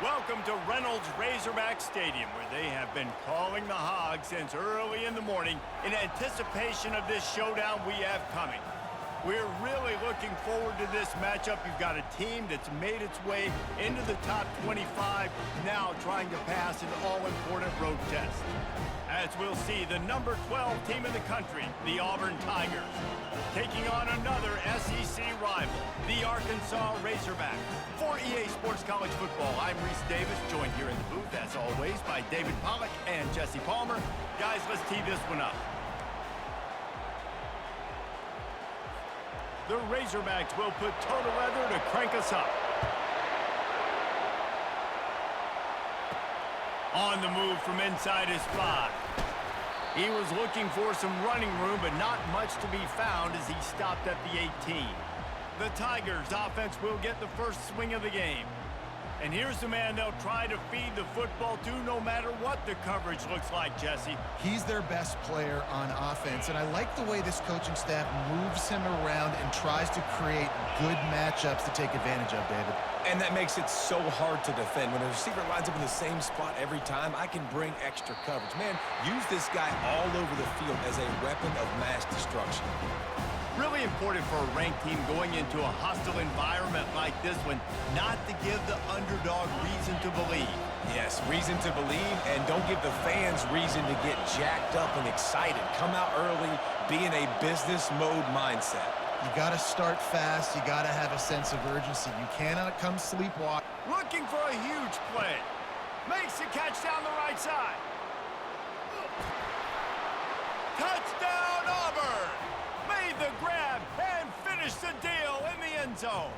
Welcome to Reynolds Razorback Stadium, where they have been calling the hog since early in the morning in anticipation of this showdown we have coming. We're really looking forward to this matchup. You've got a team that's made its way into the top 25, now trying to pass an all-important road test. As we'll see, the number 12 team in the country, the Auburn Tigers, taking on another SEC rival, the Arkansas Razorbacks. For EA Sports College Football, I'm Reese Davis, joined here in the booth, as always, by David Pollack and Jesse Palmer. Guys, let's tee this one up. The Razorbacks will put total leather to crank us up. On the move from inside his 5. He was looking for some running room, but not much to be found as he stopped at the 18. The Tigers offense will get the first swing of the game. And here's the man they'll try to feed the football to no matter what the coverage looks like, Jesse. He's their best player on offense, and I like the way this coaching staff moves him around and tries to create good matchups to take advantage of, David. And that makes it so hard to defend. When a receiver lines up in the same spot every time, I can bring extra coverage. Man, use this guy all over the field as a weapon of mass destruction. Really important for a ranked team going into a hostile environment like this one, not to give the underdog reason to believe. Yes, reason to believe, and don't give the fans reason to get jacked up and excited. Come out early, be in a business mode mindset. You got to start fast. You got to have a sense of urgency. You cannot come sleepwalk. Looking for a huge play. Makes the catch down the right side. Touchdown, Auburn! Made the grab and finished the deal in the end zone.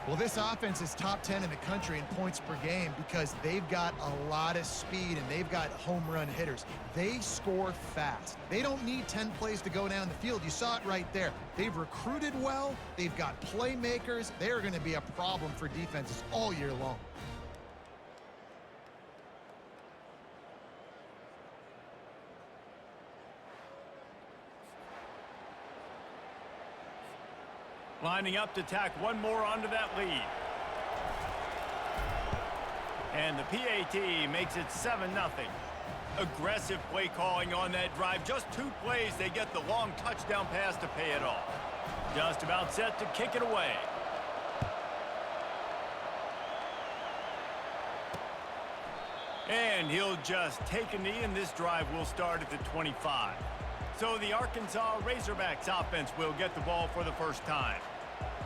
Well, this offense is top 10 in the country in points per game because they've got a lot of speed and they've got home run hitters. They score fast. They don't need 10 plays to go down the field. You saw it right there. They've recruited well. They've got playmakers. They're going to be a problem for defenses all year long. Lining up to tack one more onto that lead. And the PAT makes it 7-0. Aggressive play calling on that drive. Just 2 plays, they get the long touchdown pass to pay it off. Just about set to kick it away. And he'll just take a knee, and this drive will start at the 25. So the Arkansas Razorbacks offense will get the ball for the first time.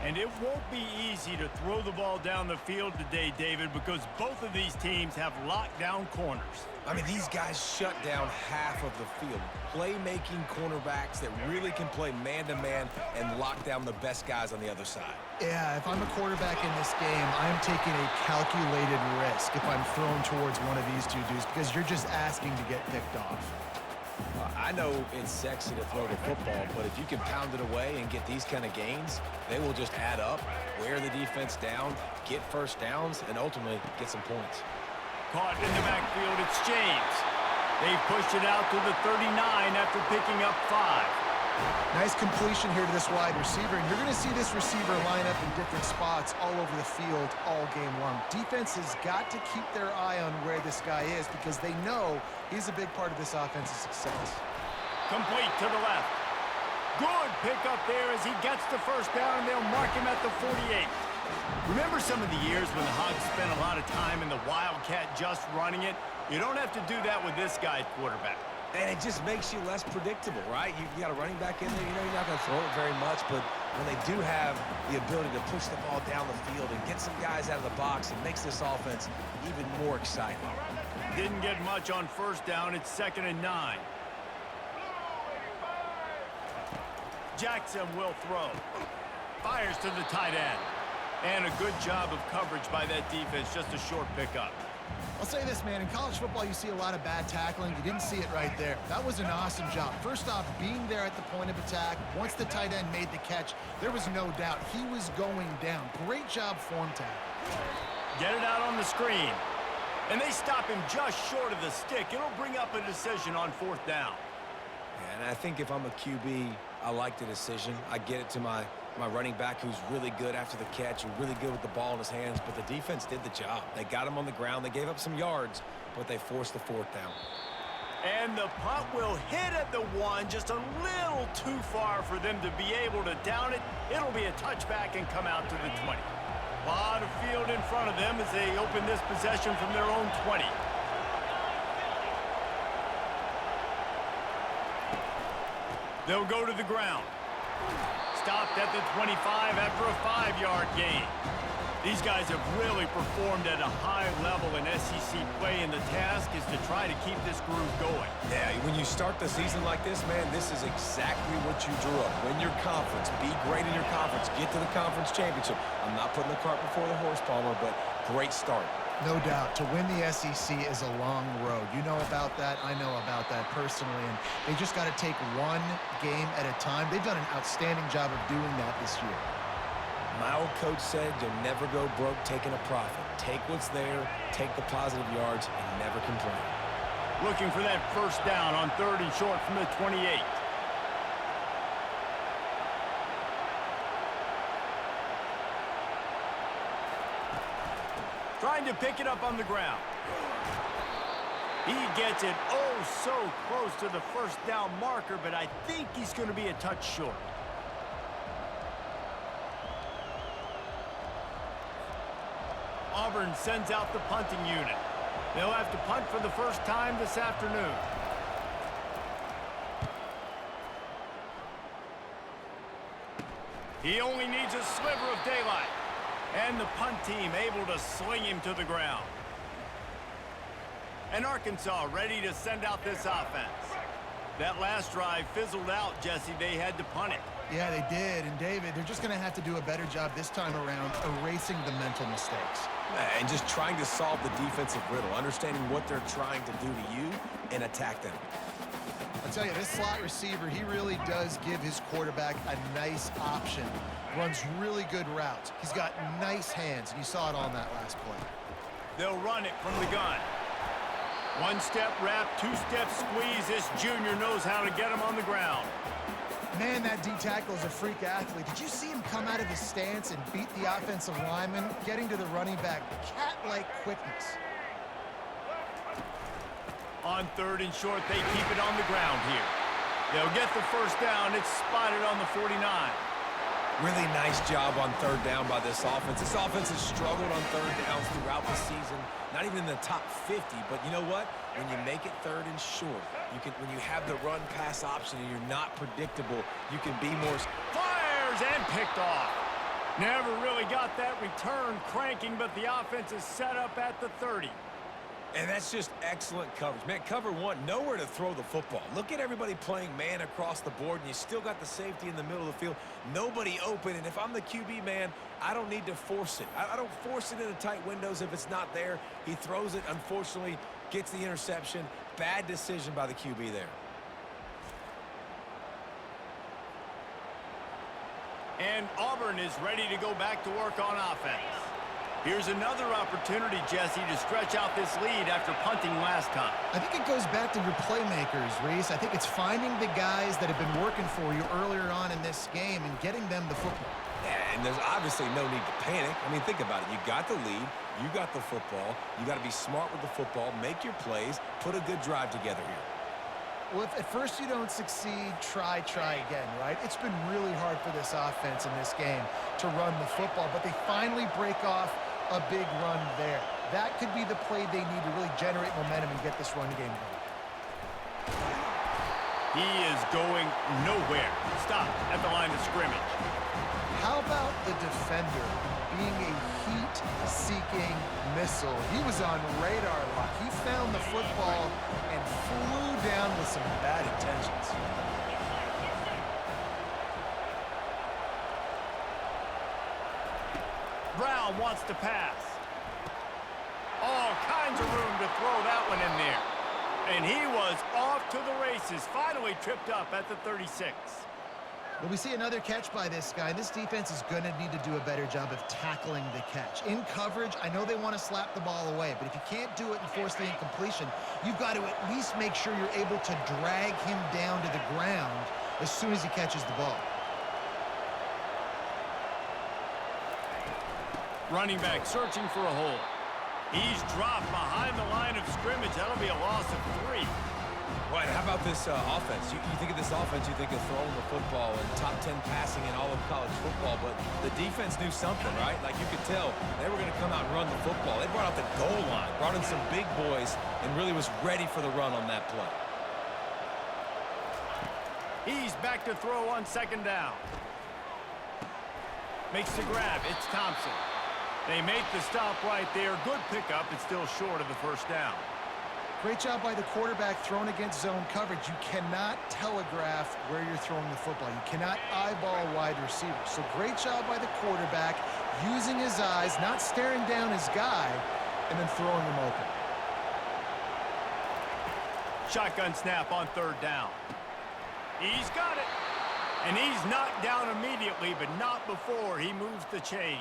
And it won't be easy to throw the ball down the field today, David, because both of these teams have lockdown corners. I mean, these guys shut down half of the field. Playmaking cornerbacks that really can play man-to-man and lock down the best guys on the other side. Yeah, if I'm a quarterback in this game, I'm taking a calculated risk if I'm thrown towards one of these two dudes because you're just asking to get picked off. I know it's sexy to throw the football, but if you can pound it away and get these kind of gains, they will just add up, wear the defense down, get first downs, and ultimately get some points. Caught in the backfield, it's James. They pushed it out to the 39 after picking up 5. Nice completion here to this wide receiver, and you're going to see this receiver line up in different spots all over the field all game long. Defense has got to keep their eye on where this guy is because they know he's a big part of this offense's success. Complete to the left. Good pickup there as he gets the first down, and they'll mark him at the 48. Remember some of the years when the Hogs spent a lot of time in the Wildcat just running it? You don't have to do that with this guy quarterback. And it just makes you less predictable, right? You got a running back in there. You know you're not going to throw it very much, but when they do have the ability to push the ball down the field and get some guys out of the box, it makes this offense even more exciting. Didn't get much on first down. It's 2nd and 9. Jackson will throw. Fires to the tight end. And a good job of coverage by that defense. Just a short pickup. I'll say this, man. In college football, you see a lot of bad tackling. You didn't see it right there. That was an awesome job. First off, being there at the point of attack. Once the tight end made the catch, there was no doubt he was going down. Great job form tag. Get it out on the screen. And they stop him just short of the stick. It'll bring up a decision on 4th down. And I think if I'm a QB, I like the decision. I get it to my My running back who's really good after the catch and really good with the ball in his hands, but the defense did the job. They got him on the ground. They gave up some yards, but they forced the fourth down. And the punt will hit at the 1, just a little too far for them to be able to down it. It'll be a touchback and come out to the 20. A lot of field in front of them as they open this possession from their own 20. They'll go to the ground. Stopped at the 25 after a 5-yard gain. These guys have really performed at a high level in SEC play, and the task is to try to keep this groove going. Yeah, when you start the season like this, man, this is exactly what you drew up. Win your conference. Be great in your conference. Get to the conference championship. I'm not putting the cart before the horse, Palmer, but great start. No doubt. To win the SEC is a long road. You know about that. I know about that personally. And they just got to take one game at a time. They've done an outstanding job of doing that this year. My old coach said you'll never go broke taking a profit. Take what's there, take the positive yards, and never complain. Looking for that first down on 3rd and short from the 28. Trying to pick it up on the ground. He gets it oh so close to the first down marker, but I think he's going to be a touch short. Auburn sends out the punting unit. They'll have to punt for the first time this afternoon. He only needs a sliver of daylight. And the punt team able to sling him to the ground. And Arkansas ready to send out this offense. That last drive fizzled out, Jesse. They had to punt it. Yeah, they did. And, David, they're just going to have to do a better job this time around erasing the mental mistakes. And just trying to solve the defensive riddle, understanding what they're trying to do to you and attack them. I'll tell you, this slot receiver, he really does give his quarterback a nice option. Runs really good routes. He's got nice hands, and you saw it on that last play. They'll run it from the gun. One-step wrap, two-step squeeze. This junior knows how to get him on the ground. Man, that D-tackle is a freak athlete. Did you see him come out of his stance and beat the offensive lineman, getting to the running back? Cat-like quickness. On 3rd and short, they keep it on the ground here. They'll get the first down. It's spotted on the 49. Really nice job on 3rd down by this offense. This offense has struggled on 3rd downs throughout the season. Not even in the top 50, but you know what? When you make it 3rd and short, when you have the run-pass option and you're not predictable, you can be more... Fires and picked off. Never really got that return cranking, but the offense is set up at the 30. And that's just excellent coverage. Man, cover one, nowhere to throw the football. Look at everybody playing man across the board, and you still got the safety in the middle of the field. Nobody open, and if I'm the QB, man, I don't need to force it. I don't force it into tight windows if it's not there. He throws it, unfortunately, gets the interception. Bad decision by the QB there. And Auburn is ready to go back to work on offense. Here's another opportunity, Jesse, to stretch out this lead after punting last time. I think it goes back to your playmakers, Reese. I think it's finding the guys that have been working for you earlier on in this game and getting them the football. Yeah, and there's obviously no need to panic. I mean, think about it. You got the lead. You got the football. You got to be smart with the football. Make your plays. Put a good drive together here. Well, if at first you don't succeed, try again, right? It's been really hard for this offense in this game to run the football, but they finally break off a big run there. That could be the play they need to really generate momentum and get this run game going. He is going nowhere. Stop at the line of scrimmage. How about the defender being a heat-seeking missile? He was on radar lock. He found the football and flew down with some bad intentions. Brown wants to pass. All kinds of room to throw that one in there. And he was off to the races, finally tripped up at the 36. Well, we see another catch by this guy. This defense is going to need to do a better job of tackling the catch. In coverage, I know they want to slap the ball away, but if you can't do it and force the incompletion, you've got to at least make sure you're able to drag him down to the ground as soon as he catches the ball. Running back searching for a hole. He's dropped behind the line of scrimmage. That'll be a loss of 3. Right, how about this offense? You think of this offense, you think of throwing the football and top 10 passing in all of college football, but the defense knew something, right? Like you could tell they were going to come out and run the football. They brought out the goal line, brought in some big boys, and really was ready for the run on that play. He's back to throw on 2nd down. Makes the grab. It's Thompson. They make the stop right there. Good pickup. It's still short of the 1st down. Great job by the quarterback throwing against zone coverage. You cannot telegraph where you're throwing the football. You cannot eyeball wide receivers. So great job by the quarterback using his eyes, not staring down his guy, and then throwing him open. Shotgun snap on 3rd down. He's got it. And he's knocked down immediately, but not before he moves the chains.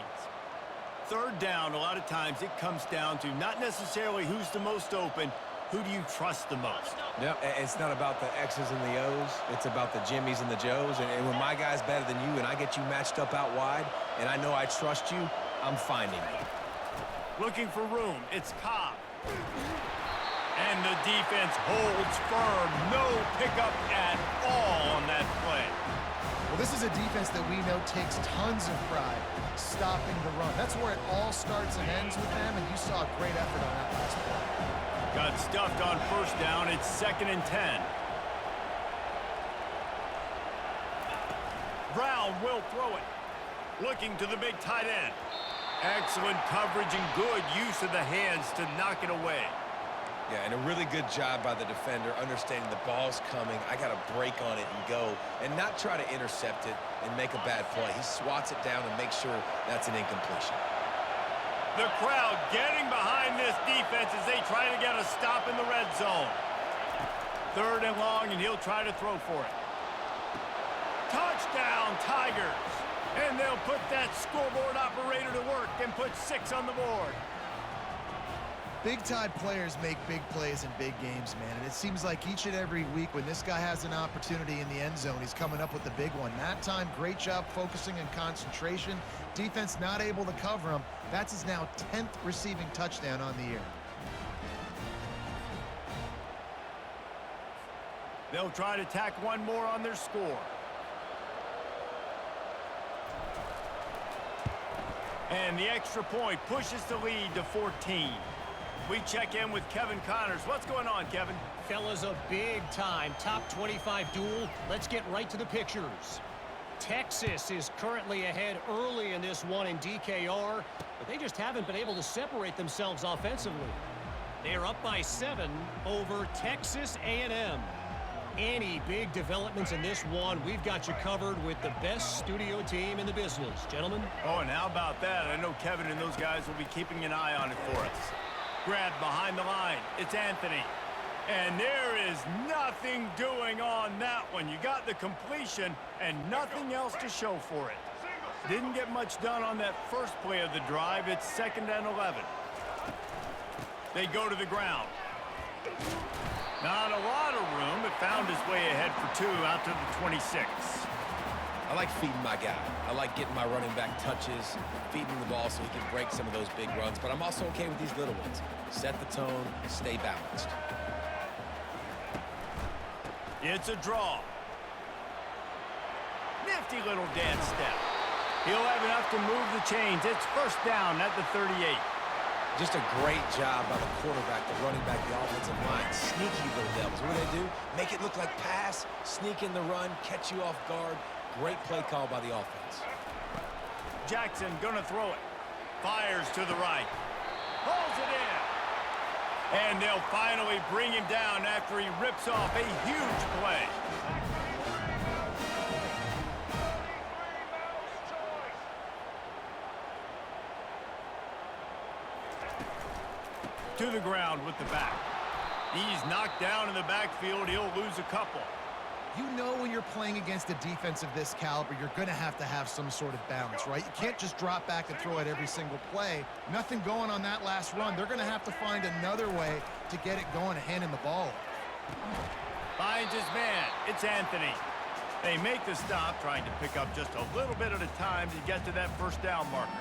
3rd down, a lot of times it comes down to not necessarily who's the most open, who do you trust the most? Yep, it's not about the X's and the O's. It's about the Jimmies and the Joes. And when my guy's better than you and I get you matched up out wide and I know I trust you, I'm finding you. Looking for room. It's Cobb. And the defense holds firm. No pickup at all on that play. Well, this is a defense that we know takes tons of pride stopping the run. That's where it all starts and ends with them, and you saw a great effort on that last play. Got stuffed on 1st down. It's 2nd and 10. Brown will throw it. Looking to the big tight end. Excellent coverage and good use of the hands to knock it away. Yeah, and a really good job by the defender understanding the ball's coming. I got to break on it and go and not try to intercept it and make a bad play. He swats it down and makes sure that's an incompletion. The crowd getting behind this defense as they try to get a stop in the red zone. 3rd and long, and he'll try to throw for it. Touchdown, Tigers. And they'll put that scoreboard operator to work and put 6 on the board. Big-time players make big plays in big games, man. And it seems like each and every week when this guy has an opportunity in the end zone, he's coming up with the big one. That time, great job focusing and concentration. Defense not able to cover him. That's his now 10th receiving touchdown on the year. They'll try to tack one more on their score. And the extra point pushes the lead to 14. We check in with Kevin Connors. What's going on, Kevin? Fellas, a big-time top 25 duel. Let's get right to the pictures. Texas is currently ahead early in this one in DKR, but they just haven't been able to separate themselves offensively. They are up by 7 over Texas A&M. Any big developments in this one, we've got you covered with the best studio team in the business. Gentlemen? Oh, and how about that? I know Kevin and those guys will be keeping an eye on it for us. Grab behind the line. It's Anthony. And there is nothing doing on that one. You got the completion and nothing else to show for it. Didn't get much done on that first play of the drive. It's 2nd and 11. They go to the ground. Not a lot of room. It found its way ahead for 2 out to the 26. I like feeding my guy. I like getting my running back touches, feeding the ball so he can break some of those big runs. But I'm also okay with these little ones. Set the tone, stay balanced. It's a draw. Nifty little dance step. He'll have enough to move the chains. It's 1st down at the 38. Just a great job by the quarterback, the running back, the offensive line. Sneaky little devils. What do they do? Make it look like pass, sneak in the run, catch you off guard. Great play call by the offense. Jackson gonna throw it. Fires to the right. Pulls it in. And they'll finally bring him down after he rips off a huge play. To the ground with the back. He's knocked down in the backfield. He'll lose a couple. You know when you're playing against a defense of this caliber, you're going to have some sort of balance, right? You can't just drop back and throw it every single play. Nothing going on that last run. They're going to have to find another way to get it going and hand him the ball. Finds his man. It's Anthony. They make the stop, trying to pick up just a little bit at a time to get to that 1st down marker.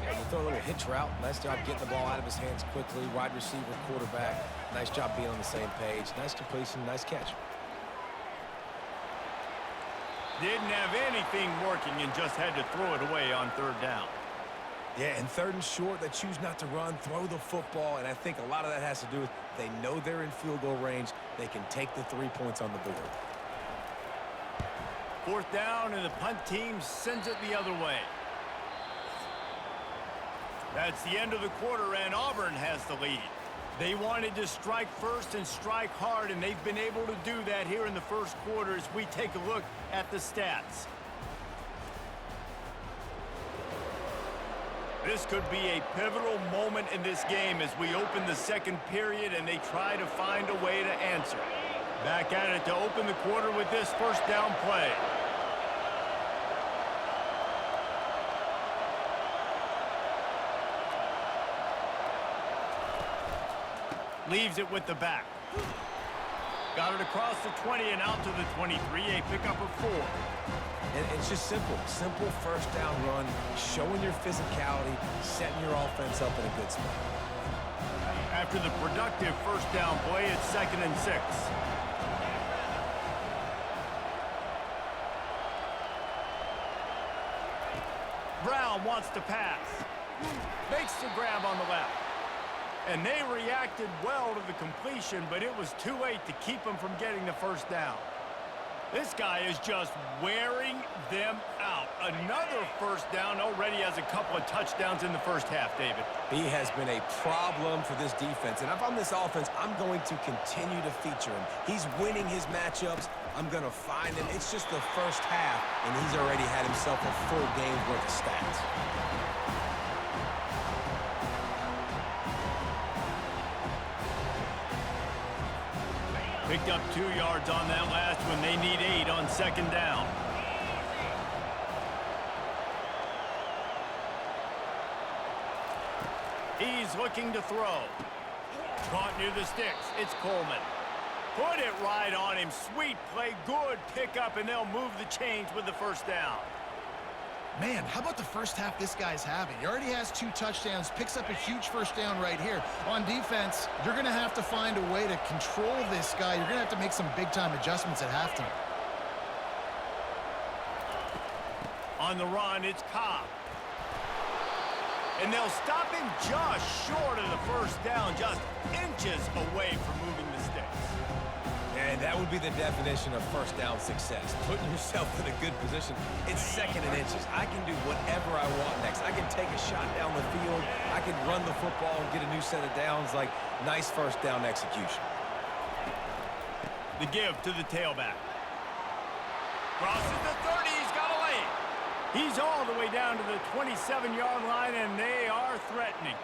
And you throw a little hitch route. Nice job getting the ball out of his hands quickly. Wide receiver, quarterback. Nice job being on the same page. Nice completion, nice catch. Didn't have anything working and just had to throw it away on third down. Yeah, and third and short, they choose not to run, throw the football, and I think a lot of that has to do with they know they're in field goal range. They can take the 3 points on the board. Fourth down, and the punt team sends it the other way. That's the end of the quarter, and Auburn has the lead. They wanted to strike first and strike hard, and they've been able to do that here in the first quarter as we take a look at the stats. This could be a pivotal moment in this game as we open the second period and they try to find a way to answer. Back at it to open the quarter with this first down play. Leaves it with the back. Got it across the 20 and out to the 23, a pickup of 4. And it's just simple. Simple first down run, showing your physicality, setting your offense up in a good spot. After the productive first down play, it's 2nd and 6. Brown wants to pass. Makes the grab on the left. And they reacted well to the completion, but it was too late to keep them from getting the first down. This guy is just wearing them out. Another first down, already has a couple of touchdowns in the first half, David. He has been a problem for this defense. And if I'm this offense, I'm going to continue to feature him. He's winning his matchups. I'm going to find him. It's just the first half, and he's already had himself a full game's worth of stats. Picked up 2 yards on that last one. They need 8 on 2nd down. He's looking to throw. Caught near the sticks. It's Coleman. Put it right on him. Sweet play. Good pickup, and they'll move the chains with the first down. Man, how about the first half this guy's having? He already has 2 touchdowns, picks up a huge first down right here. On defense, you're going to have to find a way to control this guy. You're going to have to make some big-time adjustments at halftime. On the run, it's Cobb. And they'll stop him just short of the first down, just inches away from moving the sticks. And that would be the definition of first down success. Putting yourself in a good position. It's 2nd and inches. I can do whatever I want next. I can take a shot down the field. I can run the football and get a new set of downs. Like, nice first down execution. The give to the tailback. Crosses the 30. He's got a lane. He's all the way down to the 27-yard line, and they are threatening.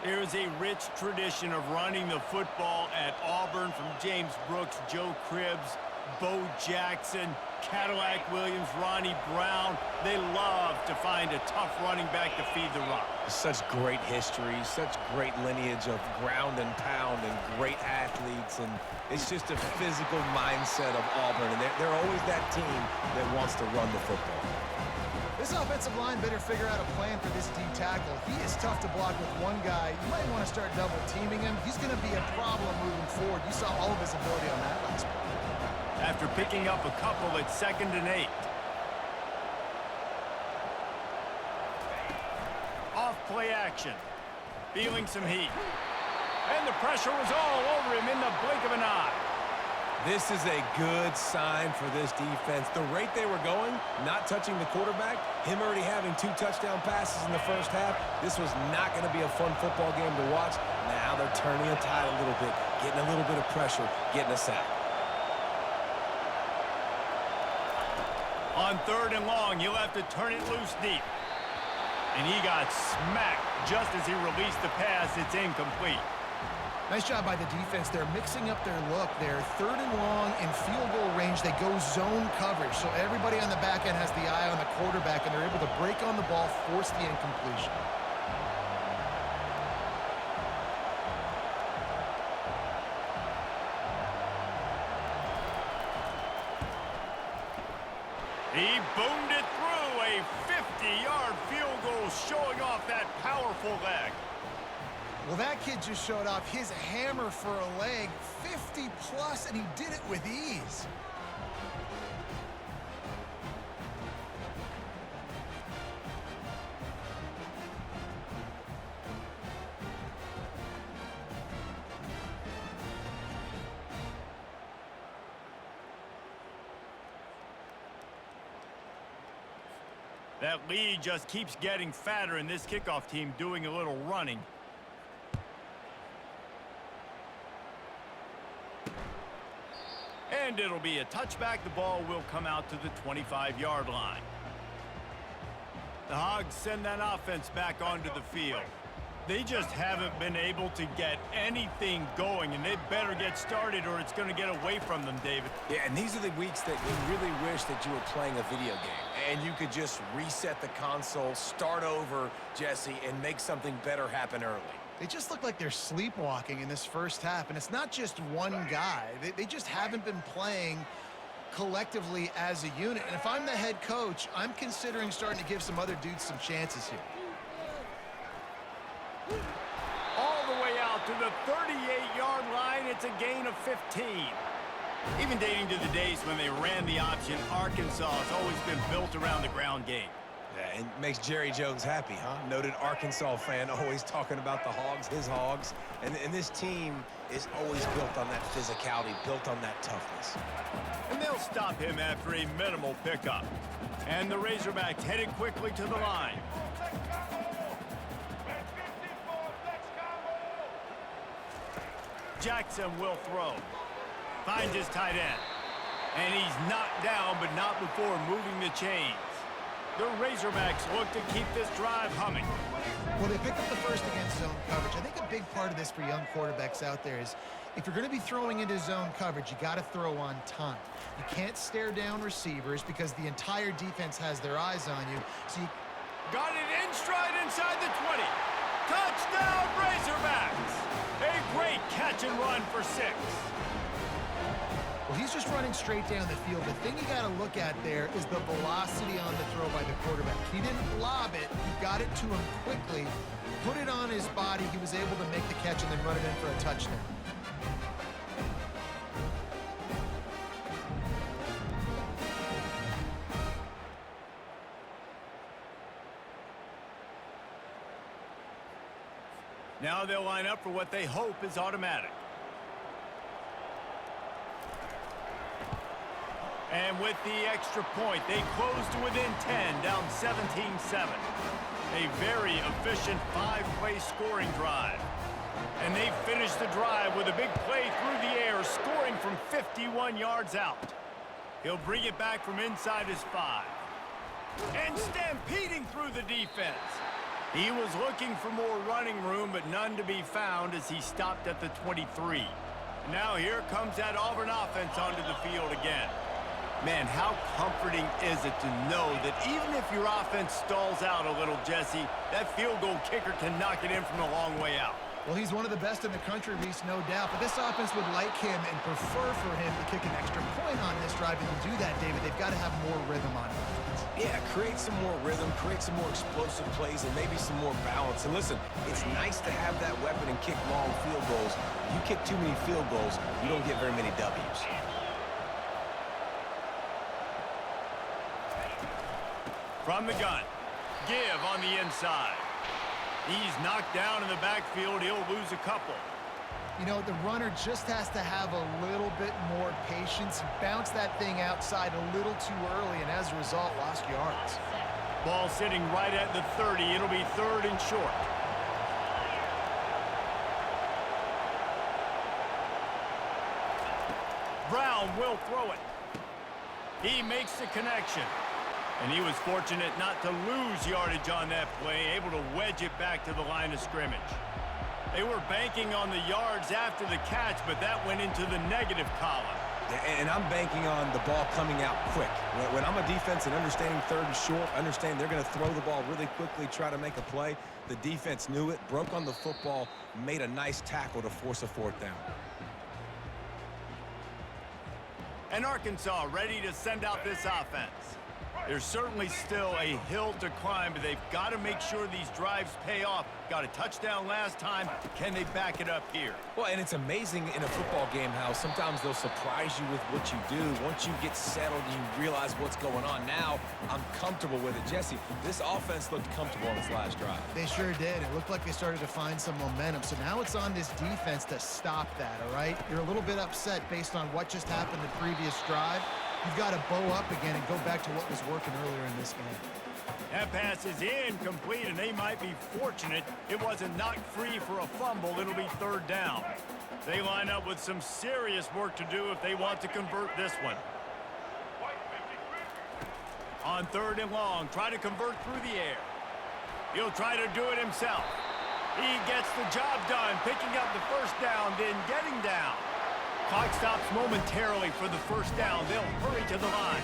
There is a rich tradition of running the football at Auburn from James Brooks, Joe Cribbs, Bo Jackson, Cadillac Williams, Ronnie Brown. They love to find a tough running back to feed the run. Such great history, such great lineage of ground and pound and great athletes. And it's just a physical mindset of Auburn. And they're always that team that wants to run the football. This offensive line better figure out a plan for this D tackle. He is tough to block with one guy. You might want to start double teaming him. He's going to be a problem moving forward. You saw all of his ability on that last play. After picking up a couple, it's 2nd and 8. Off play action. Feeling some heat. And the pressure was all over him in the blink of an eye. This is a good sign for this defense. The rate they were going, not touching the quarterback, him already having 2 touchdown passes in the first half, this was not going to be a fun football game to watch. Now they're turning the tide a little bit, getting a little bit of pressure, getting a sack. On 3rd and long, he'll have to turn it loose deep. And he got smacked just as he released the pass. It's incomplete. Nice job by the defense. They're mixing up their look. They're 3rd and long in field goal range. They go zone coverage. So everybody on the back end has the eye on the quarterback, and they're able to break on the ball, force the incompletion. He boomed it through. A 50-yard field goal showing off that powerful leg. Well, that kid just showed off his hammer for a leg, 50 plus, and he did it with ease. That lead just keeps getting fatter, and this kickoff team doing a little running. And it'll be a touchback. The ball will come out to the 25-yard line. The Hogs send that offense back onto the field. They just haven't been able to get anything going, and they better get started or it's going to get away from them, David. Yeah, and these are the weeks that you really wish that you were playing a video game and you could just reset the console, start over, Jesse, and make something better happen early. They just look like they're sleepwalking in this first half, and it's not just one guy. They just haven't been playing collectively as a unit. And if I'm the head coach, I'm considering starting to give some other dudes some chances here. All the way out to the 38-yard line. It's a gain of 15. Even dating to the days when they ran the option, Arkansas has always been built around the ground game. Yeah, and makes Jerry Jones happy, huh? Noted Arkansas fan, always talking about the Hogs, his Hogs. And this team is always built on that physicality, built on that toughness. And they'll stop him after a minimal pickup. And the Razorbacks headed quickly to the line. Jackson will throw. Finds his tight end. And he's knocked down, but not before moving the chains. The Razorbacks look to keep this drive humming. Well, they picked up the first against zone coverage. I think a big part of this for young quarterbacks out there is if you're going to be throwing into zone coverage, you got to throw on time. You can't stare down receivers because the entire defense has their eyes on you. So you got it in stride inside the 20. Touchdown, Razorbacks! A great catch and run for 6. Well, he's just running straight down the field. The thing you got to look at there is the velocity on the throw by the quarterback. He didn't lob it. He got it to him quickly, put it on his body. He was able to make the catch and then run it in for a touchdown. Now they'll line up for what they hope is automatic. And with the extra point, they close to within 10, down 17-7. A very efficient 5-play scoring drive. And they finish the drive with a big play through the air, scoring from 51 yards out. He'll bring it back from inside his 5. And stampeding through the defense. He was looking for more running room, but none to be found as he stopped at the 23. Now here comes that Auburn offense onto the field again. Man, how comforting is it to know that even if your offense stalls out a little, Jesse, that field goal kicker can knock it in from a long way out. Well, he's one of the best in the country, Reese, no doubt. But this offense would like him and prefer for him to kick an extra point on this drive. And to do that, David, they've got to have more rhythm on offense. Yeah, create some more rhythm, create some more explosive plays, and maybe some more balance. And listen, it's nice to have that weapon and kick long field goals. If you kick too many field goals, you don't get very many W's. From the gun, give on the inside. He's knocked down in the backfield. He'll lose a couple. You know, the runner just has to have a little bit more patience. Bounce that thing outside a little too early, and as a result, lost yards. Ball sitting right at the 30. It'll be 3rd and short. Brown will throw it. He makes the connection. And he was fortunate not to lose yardage on that play, able to wedge it back to the line of scrimmage. They were banking on the yards after the catch, but that went into the negative column. And I'm banking on the ball coming out quick. When I'm a defense and understanding 3rd and short, understand they're going to throw the ball really quickly, try to make a play. The defense knew it, broke on the football, made a nice tackle to force a 4th down. And Arkansas ready to send out this offense. There's certainly still a hill to climb, but they've got to make sure these drives pay off. Got a touchdown last time. Can they back it up here? Well, and it's amazing in a football game how sometimes they'll surprise you with what you do. Once you get settled, you realize what's going on. Now, I'm comfortable with it. Jesse, this offense looked comfortable on its last drive. They sure did. It looked like they started to find some momentum. So now it's on this defense to stop that, all right? You're a little bit upset based on what just happened the previous drive. You've got to bow up again and go back to what was working earlier in this game. That pass is incomplete, and they might be fortunate it wasn't knocked free for a fumble. It'll be third down. They line up with some serious work to do if they want to convert this one. On third and long, try to convert through the air. He'll try to do it himself. He gets the job done, picking up the first down, then getting down. Clock stops momentarily for the first down. They'll hurry to the line.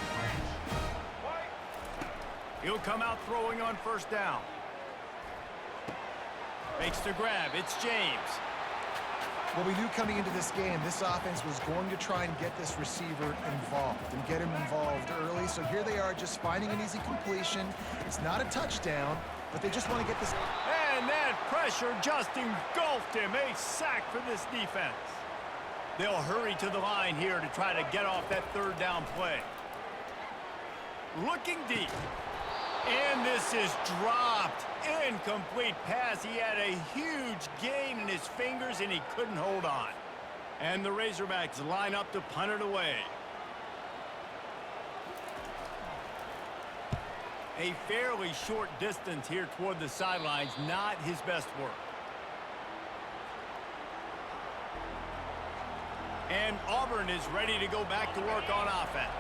He'll come out throwing on first down. Makes the grab. It's James. Well, we knew coming into this game, this offense was going to try and get this receiver involved and get him involved early. So here they are just finding an easy completion. It's not a touchdown, but they just want to get this. And that pressure just engulfed him. A sack for this defense. They'll hurry to the line here to try to get off that third down play. Looking deep. And this is dropped. Incomplete pass. He had a huge gain in his fingers, and he couldn't hold on. And the Razorbacks line up to punt it away. A fairly short distance here toward the sidelines. Not his best work. And Auburn is ready to go back to work on offense.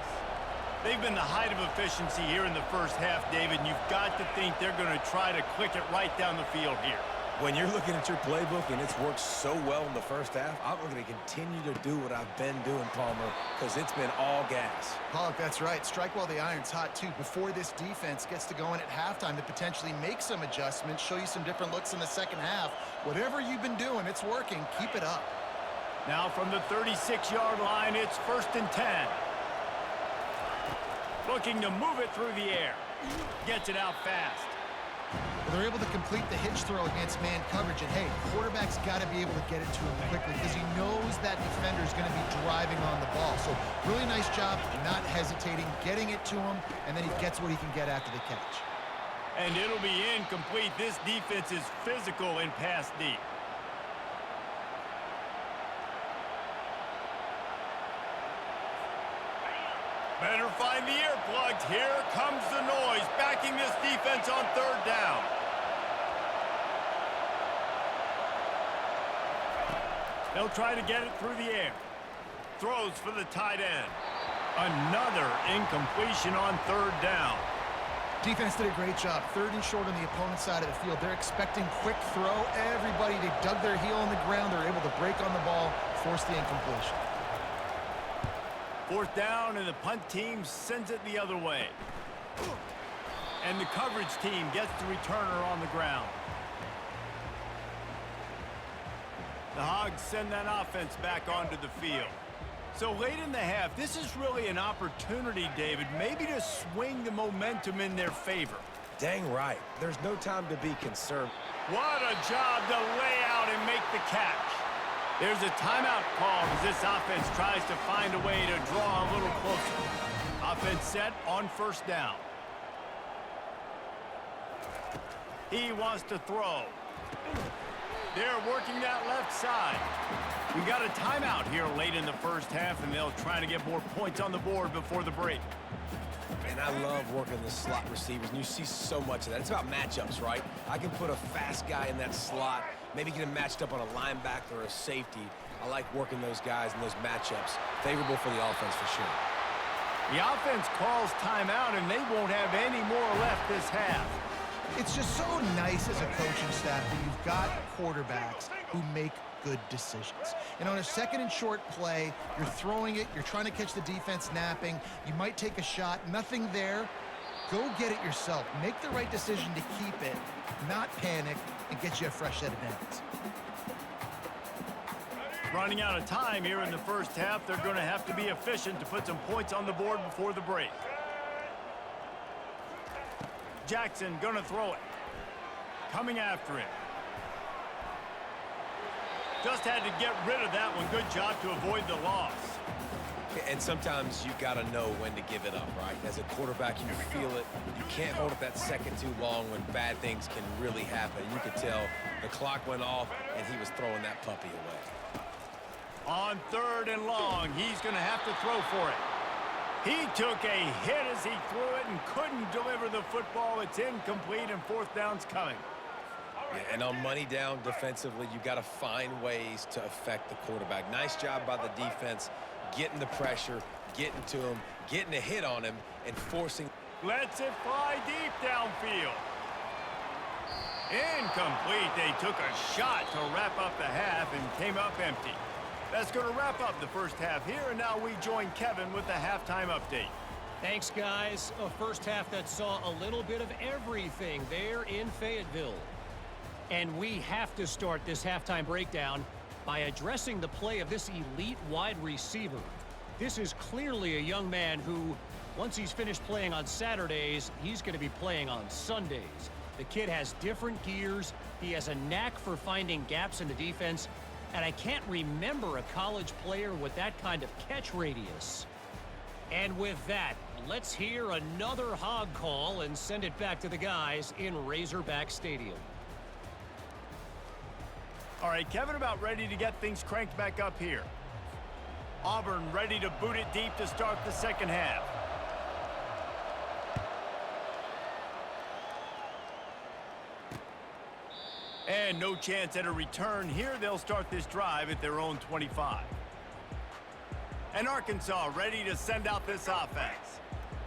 They've been the height of efficiency here in the first half, David, and you've got to think they're going to try to click it right down the field here. When you're looking at your playbook and it's worked so well in the first half, I'm going to continue to do what I've been doing, Palmer, because it's been all gas. Pollock, that's right. Strike while the iron's hot, too. Before this defense gets to going at halftime to potentially make some adjustments, show you some different looks in the second half. Whatever you've been doing, it's working. Keep it up. Now from the 36-yard line, it's 1st and 10. Looking to move it through the air. Gets it out fast. Well, they're able to complete the hitch throw against man coverage. And, hey, quarterback's got to be able to get it to him quickly because he knows that defender's going to be driving on the ball. So really nice job not hesitating, getting it to him, and then he gets what he can get after the catch. And it'll be incomplete. This defense is physical and pass deep. Better find the earplugs. Here comes the noise, backing this defense on third down. They'll try to get it through the air. Throws for the tight end. Another incompletion on third down. Defense did a great job. 3rd and short on the opponent's side of the field. They're expecting quick throw. Everybody, they dug their heel on the ground. They're able to break on the ball, force the incompletion. 4th down, and the punt team sends it the other way. And the coverage team gets the returner on the ground. The Hogs send that offense back onto the field. So late in the half, this is really an opportunity, David, maybe to swing the momentum in their favor. Dang right. There's no time to be concerned. What a job to lay out and make the catch. There's a timeout called as this offense tries to find a way to draw a little closer. Offense set on 1st down. He wants to throw. They're working that left side. We got a timeout here late in the first half, and they'll try to get more points on the board before the break. And I love working the slot receivers, and you see so much of that. It's about matchups, right? I can put a fast guy in that slot, maybe get him matched up on a linebacker or a safety. I like working those guys in those matchups. Favorable for the offense for sure. The offense calls timeout, and they won't have any more left this half. It's just so nice as a coaching staff that you've got quarterbacks who make good decisions. And on a 2nd and short play, you're throwing it, you're trying to catch the defense napping, you might take a shot, nothing there. Go get it yourself. Make the right decision to keep it, not panic, and get you a fresh set of downs. Running out of time here in the first half, they're going to have to be efficient to put some points on the board before the break. Jackson gonna throw it. Coming after it. Just had to get rid of that one. Good job to avoid the loss. And sometimes you got to know when to give it up, right? As a quarterback, you feel it. You can't hold it that second too long when bad things can really happen. You could tell the clock went off, and he was throwing that puppy away. On 3rd and long, he's going to have to throw for it. He took a hit as he threw it and couldn't deliver the football. It's incomplete, and 4th down's coming. Yeah, and on money down defensively, you got to find ways to affect the quarterback. Nice job by the defense, getting the pressure, getting to him, getting a hit on him, and forcing. Lets it fly deep downfield. Incomplete. They took a shot to wrap up the half and came up empty. That's going to wrap up the first half here, and now we join Kevin with the halftime update. Thanks, guys. A first half that saw a little bit of everything there in Fayetteville. And we have to start this halftime breakdown by addressing the play of this elite wide receiver. This is clearly a young man who, once he's finished playing on Saturdays, he's going to be playing on Sundays. The kid has different gears. He has a knack for finding gaps in the defense. And I can't remember a college player with that kind of catch radius. And with that, let's hear another hog call and send it back to the guys in Razorback Stadium. All right, Kevin, about ready to get things cranked back up here. Auburn ready to boot it deep to start the second half. And no chance at a return here. They'll start this drive at their own 25. And Arkansas ready to send out this offense.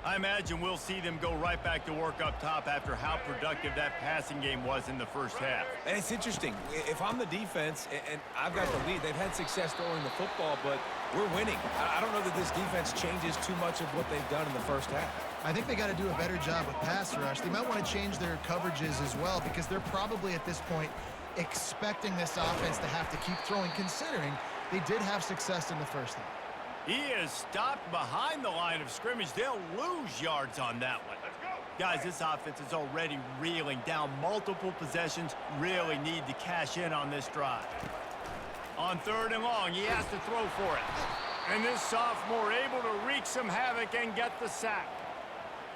I imagine we'll see them go right back to work up top after how productive that passing game was in the first half. And it's interesting. If I'm the defense and I've got the lead, they've had success throwing the football, but we're winning. I don't know that this defense changes too much of what they've done in the first half. I think they got to do a better job with pass rush. They might want to change their coverages as well because they're probably at this point expecting this offense to have to keep throwing, considering they did have success in the first half. He is stopped behind the line of scrimmage. They'll lose yards on that one. Guys, this offense is already reeling down multiple possessions. Really need to cash in on this drive. On 3rd and long, he has to throw for it. And this sophomore able to wreak some havoc and get the sack.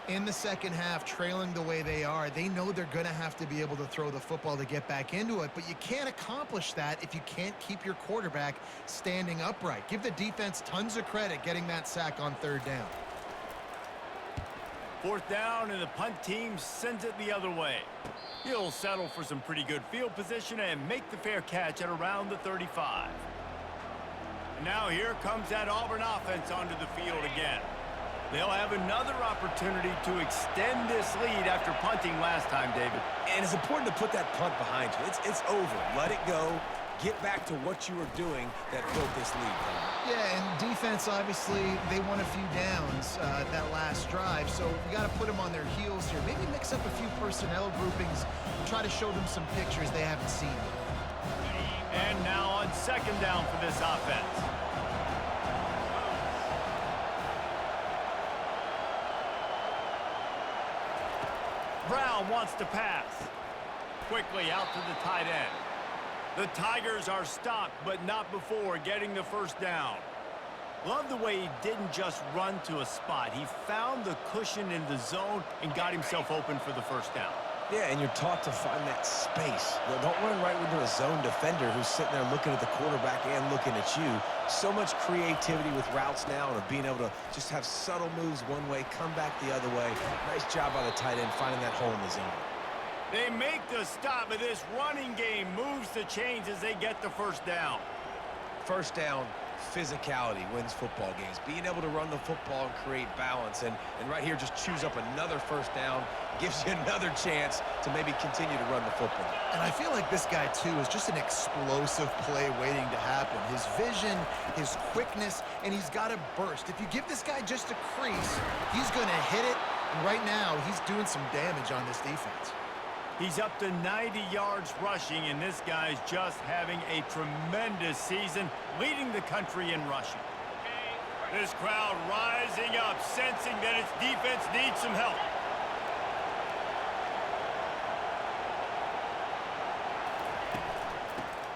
In the second half, trailing the way they are, they know they're going to have to be able to throw the football to get back into it, but you can't accomplish that if you can't keep your quarterback standing upright. Give the defense tons of credit getting that sack on 3rd down. 4th down, and the punt team sends it the other way. He'll settle for some pretty good field position and make the fair catch at around the 35. And now here comes that Auburn offense onto the field again. They'll have another opportunity to extend this lead after punting last time, David. And it's important to put that punt behind you. It's over. Let it go. Get back to what you were doing that built this lead. Yeah, and defense, obviously, they won a few downs that last drive, so we got to put them on their heels here. Maybe mix up a few personnel groupings and try to show them some pictures they haven't seen. And now on 2nd down for this offense. Brown wants to pass. Quickly out to the tight end. The Tigers are stopped, but not before getting the 1st down. Love the way he didn't just run to a spot. He found the cushion in the zone and got himself open for the 1st down. Yeah, and you're taught to find that space. Don't run right into a zone defender who's sitting there looking at the quarterback and looking at you. So much creativity with routes now and being able to just have subtle moves one way, come back the other way. Nice job by the tight end finding that hole in the zone. They make the stop, but this running game moves the chains as they get the 1st down. 1st down, physicality wins football games. Being able to run the football and create balance. And right here, just choose up another 1st down. Gives you another chance to maybe continue to run the football. And I feel like this guy, too, is just an explosive play waiting to happen. His vision, his quickness, and he's got a burst. If you give this guy just a crease, he's going to hit it. And right now, he's doing some damage on this defense. He's up to 90 yards rushing, and this guy's just having a tremendous season, leading the country in rushing. This crowd rising up, sensing that its defense needs some help.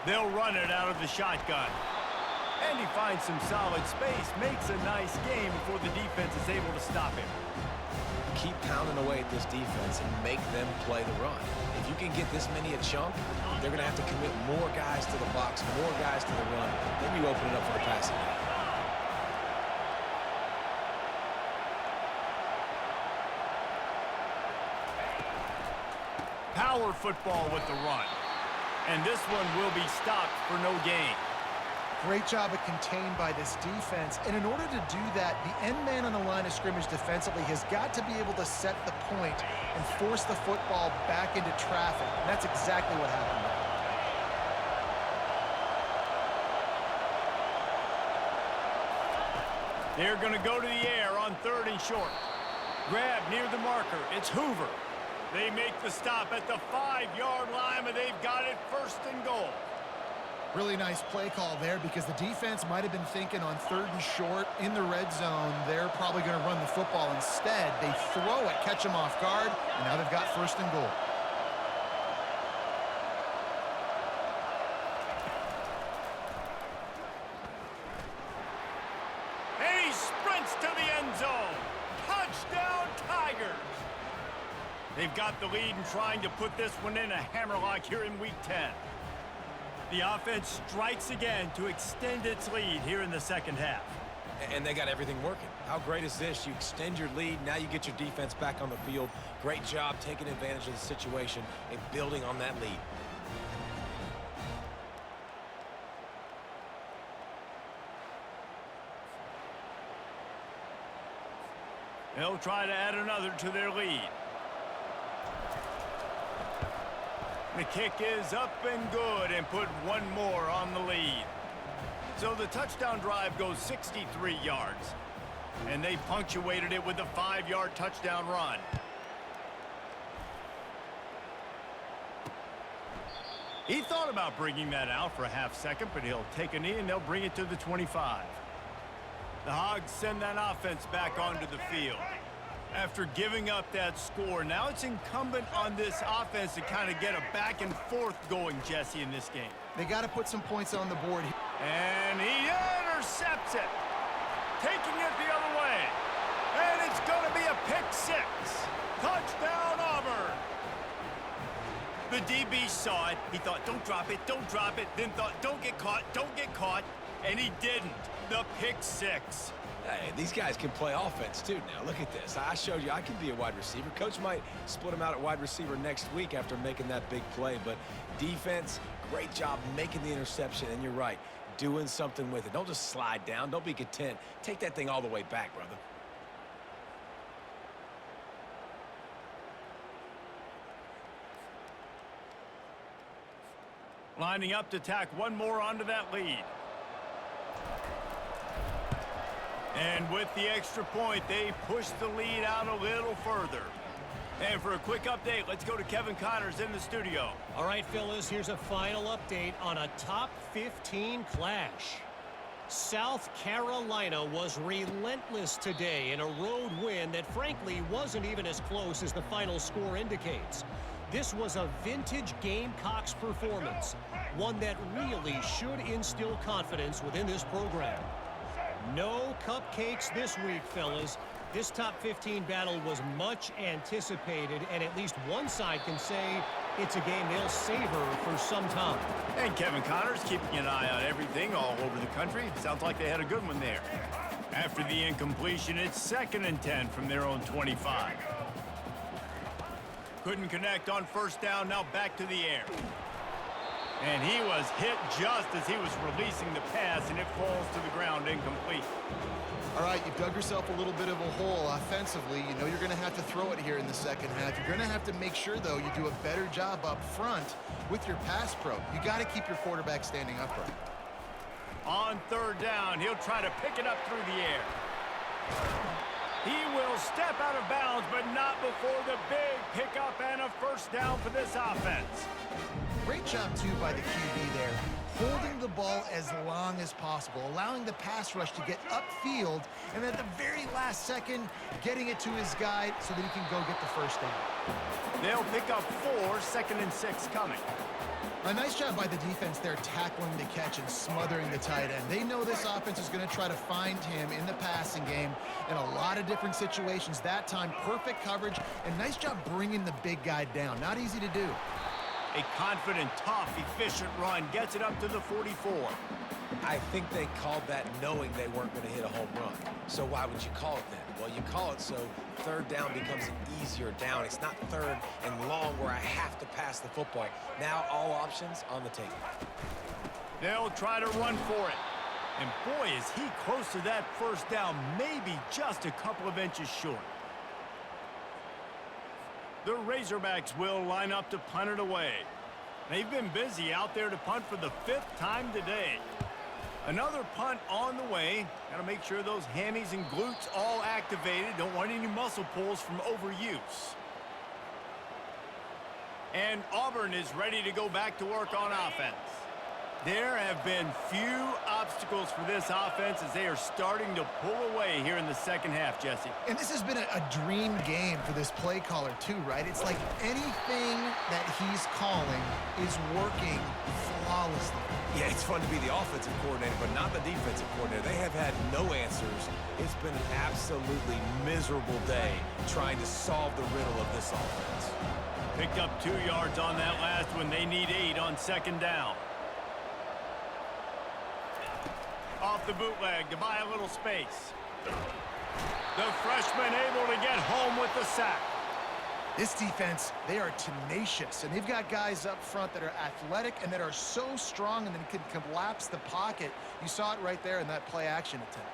They'll run it out of the shotgun. And he finds some solid space, makes a nice game before the defense is able to stop him. Keep pounding away at this defense and make them play the run. If you can get this many a chunk, they're going to have to commit more guys to the box, more guys to the run. Then you open it up for the passing game. Power football with the run. And this one will be stopped for no gain. Great job of contained by this defense. And in order to do that, the end man on the line of scrimmage defensively has got to be able to set the point and force the football back into traffic. And that's exactly what happened. They're going to go to the air on 3rd and short. Grab near the marker. It's Hoover. They make the stop at the 5-yard line, but they've got it 1st and goal. Really nice play call there because the defense might have been thinking on 3rd and short in the red zone. They're probably going to run the football. Instead, they throw it, catch them off guard, and now they've got 1st and goal. And he sprints to the end zone. Touchdown, Tigers. They've got the lead and trying to put this one in a hammerlock here in Week 10. The offense strikes again to extend its lead here in the 2nd half. And they got everything working. How great is this? You extend your lead, now you get your defense back on the field. Great job taking advantage of the situation and building on that lead. They'll try to add another to their lead. The kick is up and good and put one more on the lead. So the touchdown drive goes 63 yards. And they punctuated it with a 5-yard touchdown run. He thought about bringing that out for a half second, but he'll take a knee and they'll bring it to the 25. The Hogs send that offense back onto the field. After giving up that score, now it's incumbent on this offense to kind of get a back and forth going, Jesse, in this game. They got to put some points on the board. And he intercepts it, taking it the other way. And it's going to be a pick 6. Touchdown, Auburn. The DB saw it. He thought, don't drop it, then thought, don't get caught, and he didn't. The pick 6. Hey, these guys can play offense, too, now. Look at this. I showed you I can be a wide receiver. Coach might split them out at wide receiver next week after making that big play. But defense, great job making the interception. And you're right, doing something with it. Don't just slide down. Don't be content. Take that thing all the way back, brother. Lining up to tack one more onto that lead. And with the extra point, they push the lead out a little further. And for a quick update, let's go to Kevin Connors in the studio. All right, fellas, here's a final update on a top 15 clash. South Carolina was relentless today in a road win that frankly wasn't even as close as the final score indicates. This was a vintage Gamecocks performance, one that really should instill confidence within this program. No cupcakes this week, fellas. This top 15 battle was much anticipated, and at least one side can say it's a game they'll savor for some time. And Kevin Connors keeping an eye on everything all over the country. Sounds like they had a good one there. After the incompletion, it's 2nd and 10 from their own 25. Couldn't connect on 1st down, now back to the air. And he was hit just as he was releasing the pass, and it falls to the ground incomplete. All right, you've dug yourself a little bit of a hole offensively. You know you're going to have to throw it here in the 2nd half. You're going to have to make sure, though, you do a better job up front with your pass pro. You got to keep your quarterback standing upright. On 3rd down, he'll try to pick it up through the air. He will step out of bounds, but not before the big pickup and a 1st down for this offense. Great job, too, by the QB there, holding the ball as long as possible, allowing the pass rush to get upfield, and at the very last second, getting it to his guy so that he can go get the 1st down. They'll pick up 4, 2nd and 6 coming. A nice job by the defense there, tackling the catch and smothering the tight end. They know this offense is going to try to find him in the passing game in a lot of different situations. That time, perfect coverage, and nice job bringing the big guy down. Not easy to do. A confident, tough, efficient run gets it up to the 44. I think they called that knowing they weren't going to hit a home run. So why would you call it then? Well, you call it so third down becomes an easier down. It's not third and long where I have to pass the football. Now all options on the table. They'll try to run for it. And boy, is he close to that first down, maybe just a couple of inches short. The Razorbacks will line up to punt it away. They've been busy out there to punt for the 5th time today. Another punt on the way. Got to make sure those hammies and glutes all activated. Don't want any muscle pulls from overuse. And Auburn is ready to go back to work on offense. There have been few obstacles for this offense as they are starting to pull away here in the second half, Jesse. And this has been a dream game for this play caller too, right? It's like anything that he's calling is working flawlessly. Yeah, it's fun to be the offensive coordinator, but not the defensive coordinator. They have had no answers. It's been an absolutely miserable day trying to solve the riddle of this offense. Picked up 2 yards on that last one. They need 8 on second down. Off the bootleg to buy a little space. The freshman able to get home with the sack. This defense, they are tenacious, and they've got guys up front that are athletic and that are so strong and then can collapse the pocket. You saw it right there in that play-action attempt.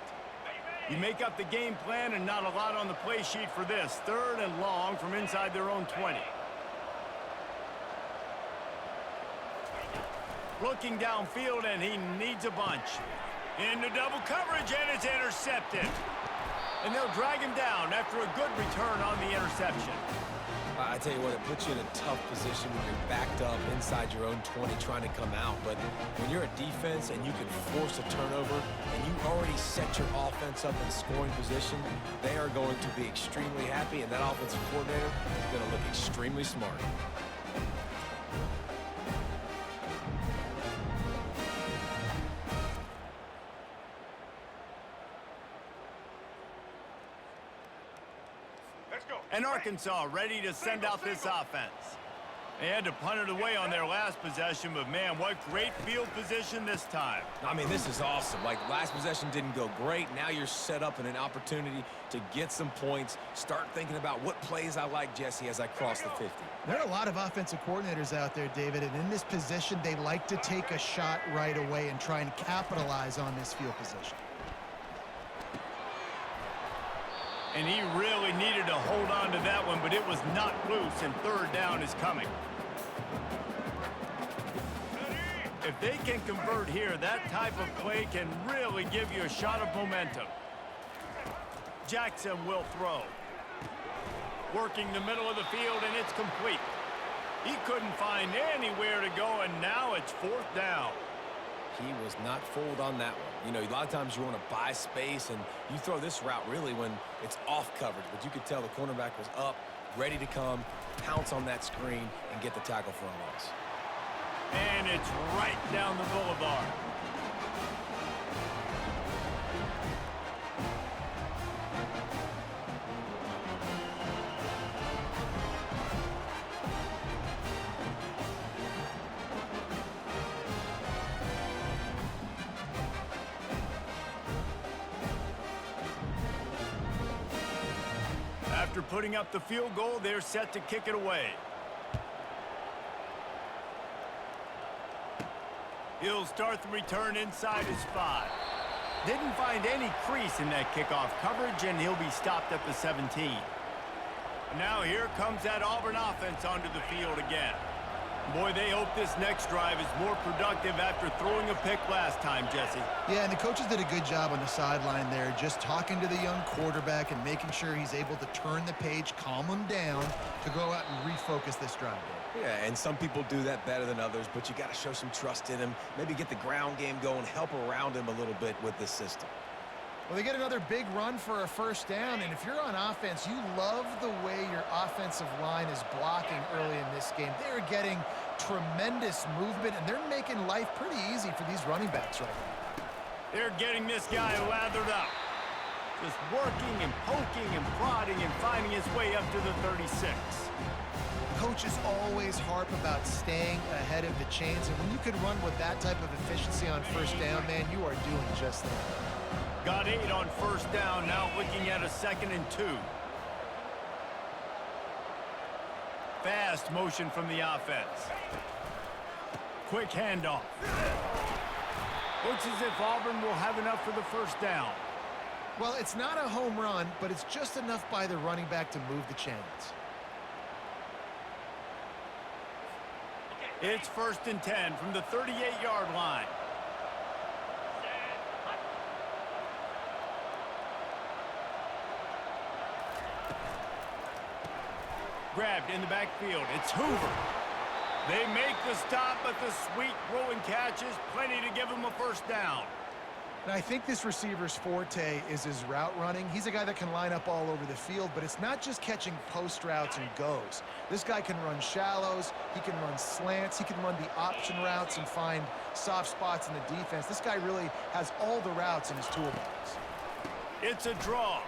You make up the game plan and not a lot on the play sheet for this. 3rd and long from inside their own 20. Looking downfield, and he needs a bunch. Into double coverage, and it's intercepted. And they'll drag him down after a good return on the interception. I tell you what, it puts you in a tough position when you're backed up inside your own 20 trying to come out. But when you're a defense and you can force a turnover and you already set your offense up in scoring position, they are going to be extremely happy, and that offensive coordinator is going to look extremely smart. And Arkansas ready to send out this offense. They had to punt it away on their last possession, but man, what great field position this time. I mean, this is awesome. Like, last possession didn't go great. Now you're set up in an opportunity to get some points. Start thinking about what plays I like, Jesse, as I cross the 50. There are a lot of offensive coordinators out there, David, and in this position, they like to take a shot right away and try and capitalize on this field position. And he really needed to hold on to that one, but it was not loose, and 3rd down is coming. If they can convert here, that type of play can really give you a shot of momentum. Jackson will throw. Working the middle of the field, and it's complete. He couldn't find anywhere to go, and now it's 4th down. He was not fooled on that one. You know, a lot of times you want to buy space, and you throw this route really when it's off coverage. But you could tell the cornerback was up, ready to come, pounce on that screen, and get the tackle for a loss. And it's right down the boulevard. After putting up the field goal, they're set to kick it away. He'll start the return inside his 5. Didn't find any crease in that kickoff coverage, and he'll be stopped at the 17. Now here comes that Auburn offense onto the field again. Boy, they hope this next drive is more productive after throwing a pick last time, Jesse. Yeah, and the coaches did a good job on the sideline there, just talking to the young quarterback and making sure he's able to turn the page, calm him down, to go out and refocus this drive. Yeah, and some people do that better than others, but you got to show some trust in him, maybe get the ground game going, help around him a little bit with this system. Well, they get another big run for a first down, and if you're on offense, you love the way your offensive line is blocking early in this game. They're getting tremendous movement, and they're making life pretty easy for these running backs right now. They're getting this guy lathered up. Just working and poking and prodding and finding his way up to the 36. Coaches always harp about staying ahead of the chains, and when you can run with that type of efficiency on first down, man, you are doing just that. Got 8 on first down, now looking at a 2nd and 2. Fast motion from the offense. Quick handoff. Looks as if Auburn will have enough for the first down. Well, it's not a home run, but it's just enough by the running back to move the chains. It's 1st and 10 from the 38-yard line. Grabbed in the backfield. It's Hoover. They make the stop, but the sweet rolling catch is plenty to give them a first down. And I think this receiver's forte is his route running. He's a guy that can line up all over the field, but it's not just catching post routes and goes. This guy can run shallows, he can run slants, he can run the option routes and find soft spots in the defense. This guy really has all the routes in his toolbox. It's a draw.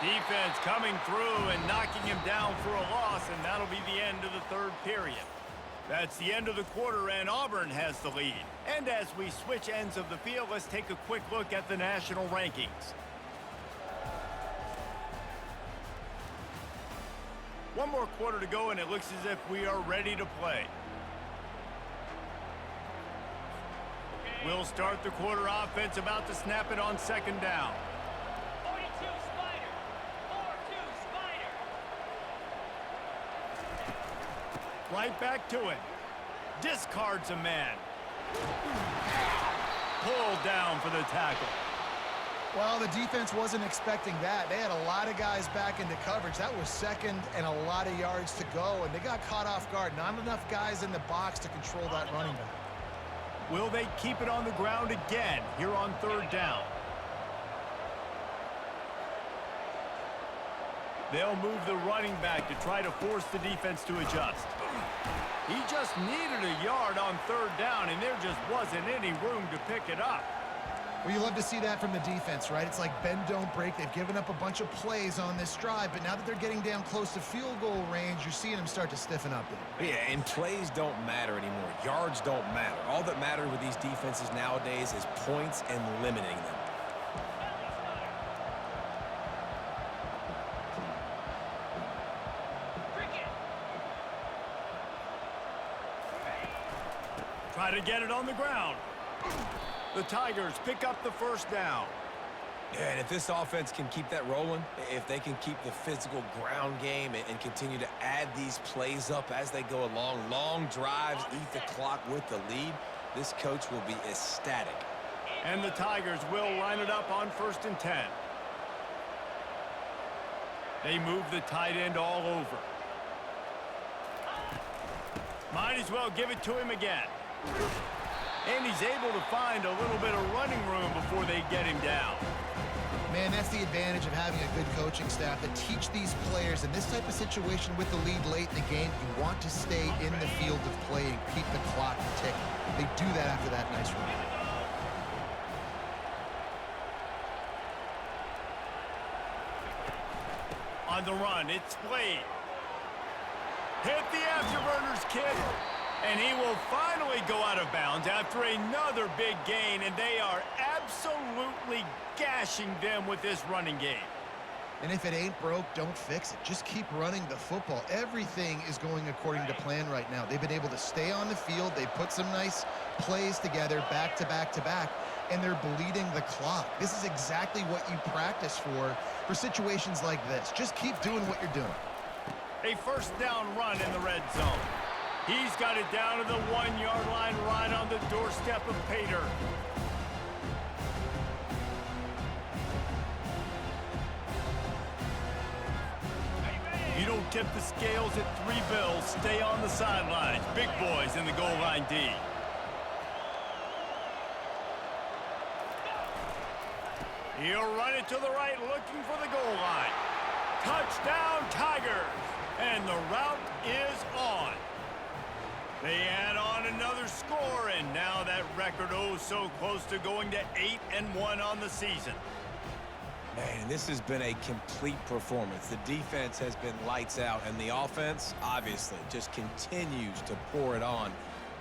Defense coming through and knocking him down for a loss, and that'll be the end of the 3rd period. That's the end of the quarter, and Auburn has the lead. And as we switch ends of the field, let's take a quick look at the national rankings. One more quarter to go, and it looks as if we are ready to play. We'll start the quarter offense, about to snap it on 2nd down. 42 Spider. 4-2 Spider. Right back to it. Discards a man. Pulled down for the tackle. Well, the defense wasn't expecting that. They had a lot of guys back into coverage. That was 2nd and a lot of yards to go, and they got caught off guard. Not enough guys in the box to control that running back. Will they keep it on the ground again here on 3rd down? They'll move the running back to try to force the defense to adjust. He just needed a yard on 3rd down, and there just wasn't any room to pick it up. Well, you love to see that from the defense, right? It's like bend, don't break. They've given up a bunch of plays on this drive, but now that they're getting down close to field goal range, you're seeing them start to stiffen up there. Yeah, and plays don't matter anymore. Yards don't matter. All that matters with these defenses nowadays is points and limiting them. Try to get it on the ground. The Tigers pick up the first down. Yeah, and if this offense can keep that rolling, if they can keep the physical ground game and continue to add these plays up as they go along, long drives, eat the clock with the lead, this coach will be ecstatic. And the Tigers will line it up on 1st and 10. They move the tight end all over. Might as well give it to him again. And he's able to find a little bit of running room before they get him down. Man, that's the advantage of having a good coaching staff that teach these players in this type of situation with the lead late in the game. You want to stay in the field of play and keep the clock ticking. They do that after that nice run. On the run, it's Blade. Hit the afterburners, kid. And he will finally go out of bounds after another big gain, and they are absolutely gashing them with this running game. And if it ain't broke, don't fix it. Just keep running the football. Everything is going according to plan right now. They've been able to stay on the field. They put some nice plays together back to back to back, and they're bleeding the clock. This is exactly what you practice for situations like this. Just keep doing what you're doing. A first down run in the red zone. He's got it down to the 1-yard line, right on the doorstep of Pater. You don't tip the scales at 3 bills. Stay on the sidelines. Big boys in the goal line D. He'll run it to the right, looking for the goal line. Touchdown, Tigers! And the route is on. They add on another score, and now that record so close to going to 8-1 on the season. Man, this has been a complete performance. The defense has been lights out, and the offense, obviously, just continues to pour it on.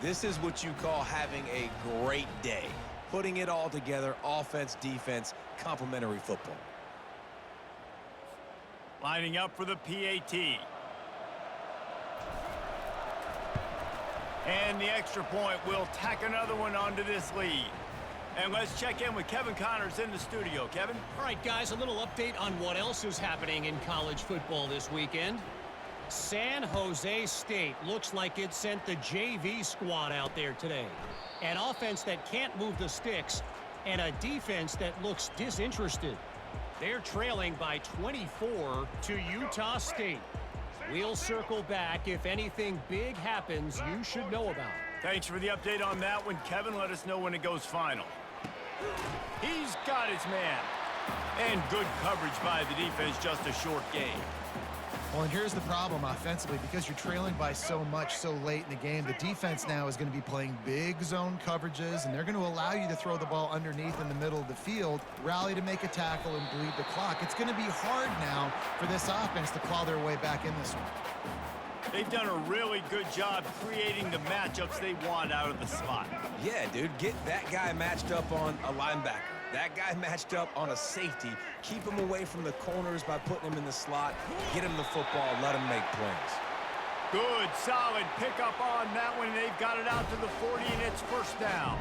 This is what you call having a great day. Putting it all together, offense, defense, complementary football. Lining up for the PAT. And the extra point will tack another one onto this lead. And let's check in with Kevin Connors in the studio. Kevin? All right, guys, a little update on what else is happening in college football this weekend. San Jose State looks like it sent the JV squad out there today. An offense that can't move the sticks and a defense that looks disinterested. They're trailing by 24 to Utah State. We'll circle back if anything big happens you should know about. Thanks for the update on that one, Kevin. Let us know when it goes final. He's got his man. And good coverage by the defense, just a short game. Well, and here's the problem offensively. Because you're trailing by so much so late in the game, the defense now is going to be playing big zone coverages, and they're going to allow you to throw the ball underneath in the middle of the field, rally to make a tackle, and bleed the clock. It's going to be hard now for this offense to claw their way back in this one. They've done a really good job creating the matchups they want out of the slot. Yeah, dude, get that guy matched up on a linebacker. That guy matched up on a safety. Keep him away from the corners by putting him in the slot. Get him the football. Let him make plays. Good, solid pickup on that one. They've got it out to the 40, and it's first down.